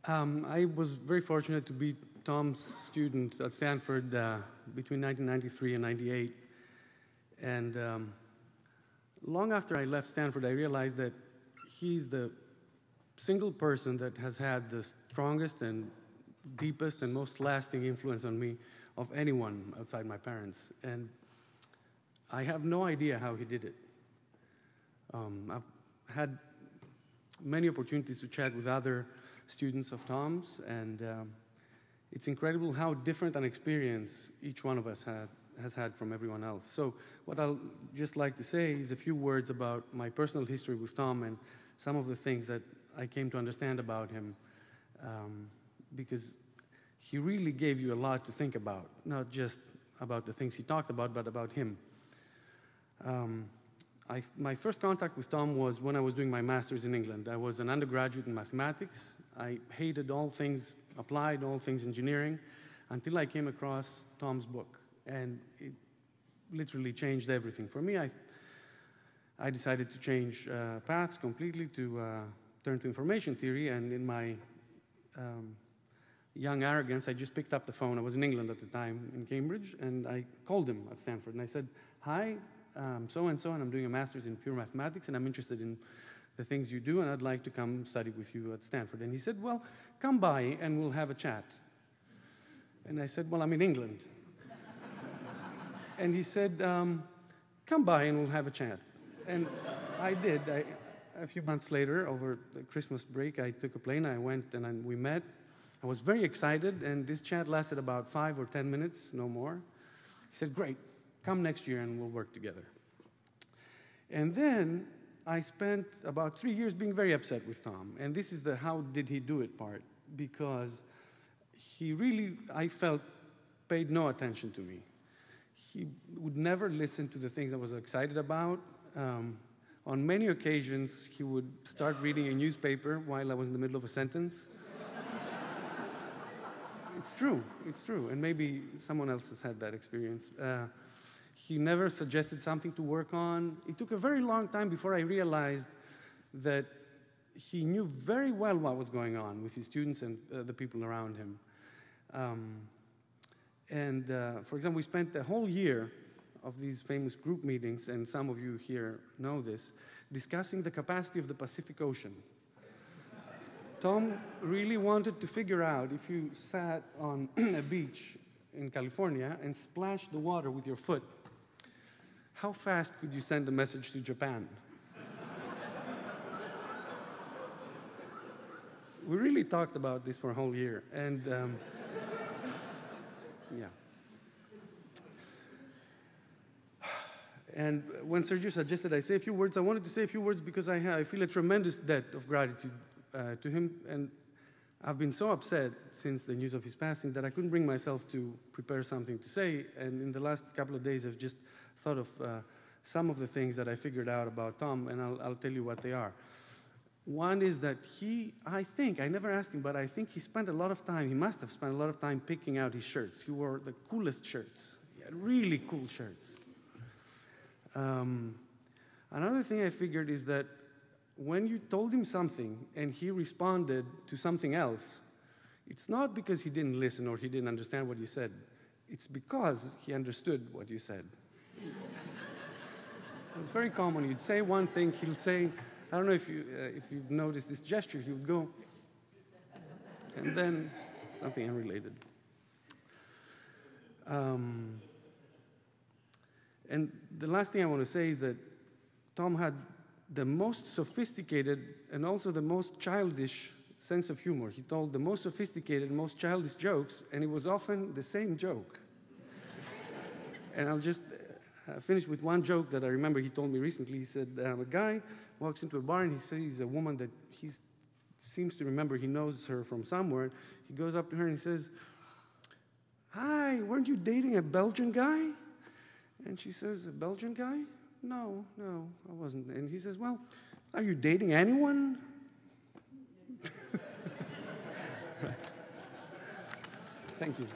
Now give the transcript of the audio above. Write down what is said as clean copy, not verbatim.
I was very fortunate to be Tom's student at Stanford between 1993 and 98. And long after I left Stanford, I realized that he's the single person that has had the strongest and deepest and most lasting influence on me of anyone outside my parents. And I have no idea how he did it. I've had many opportunities to chat with other students of Tom's, and it's incredible how different an experience each one of us has had from everyone else. So what I'll just like to say is a few words about my personal history with Tom and some of the things that I came to understand about him, because he really gave you a lot to think about, not just about the things he talked about, but about him. My first contact with Tom was when I was doing my master's in England. I was an undergraduate in mathematics. I hated all things applied, all things engineering, until I came across Tom's book. And it literally changed everything. For me, I decided to change paths completely to turn to information theory. And in my young arrogance, I just picked up the phone. I was in England at the time, in Cambridge, and I called him at Stanford. And I said, "Hi, so-and-so, and I'm doing a master's in pure mathematics, and I'm interested in the things you do, and I'd like to come study with you at Stanford." And he said, "Well, come by, and we'll have a chat." And I said, "Well, I'm in England." And he said, "Come by, and we'll have a chat." And I did. A few months later, over the Christmas break, I took a plane, I went, and we met. I was very excited, and this chat lasted about 5 or 10 minutes, no more. He said, "Great, come next year and we'll work together." And then I spent about 3 years being very upset with Tom. And this is the how did he do it part, because he really, I felt, paid no attention to me. He would never listen to the things I was excited about. On many occasions, he would start reading a newspaper while I was in the middle of a sentence. It's true, and maybe someone else has had that experience. He never suggested something to work on. It took a very long time before I realized that he knew very well what was going on with his students and the people around him. For example, we spent a whole year of these famous group meetings, and some of you here know this, discussing the capacity of the Pacific Ocean. Tom really wanted to figure out if you sat on a beach in California and splashed the water with your foot, how fast could you send a message to Japan? We really talked about this for a whole year, and yeah. And when Sergio suggested I say a few words, I wanted to say a few words because I feel a tremendous debt of gratitude to him, and I've been so upset since the news of his passing that I couldn't bring myself to prepare something to say, and in the last couple of days I've just thought of some of the things that I figured out about Tom, and I'll tell you what they are. One is that I never asked him, but I think he spent a lot of time, he must have spent a lot of time picking out his shirts. He wore the coolest shirts. He had really cool shirts. Another thing I figured is that when you told him something and he responded to something else, it's not because he didn't listen or he didn't understand what you said. It's because he understood what you said. It's very common. You'd say one thing, he'll say, I don't know if you've noticed this gesture, he would go, and then something unrelated. And the last thing I want to say is that Tom had the most sophisticated and also the most childish sense of humor. He told the most sophisticated, most childish jokes, and it was often the same joke. And I'll just finish with one joke that I remember he told me recently. He said, a guy walks into a bar and he sees a woman that he seems to remember he knows her from somewhere. He goes up to her and he says, "Hi, weren't you dating a Belgian guy?" And she says, "A Belgian guy? No, I wasn't." And he says, "Well, are you dating anyone?" Thank you.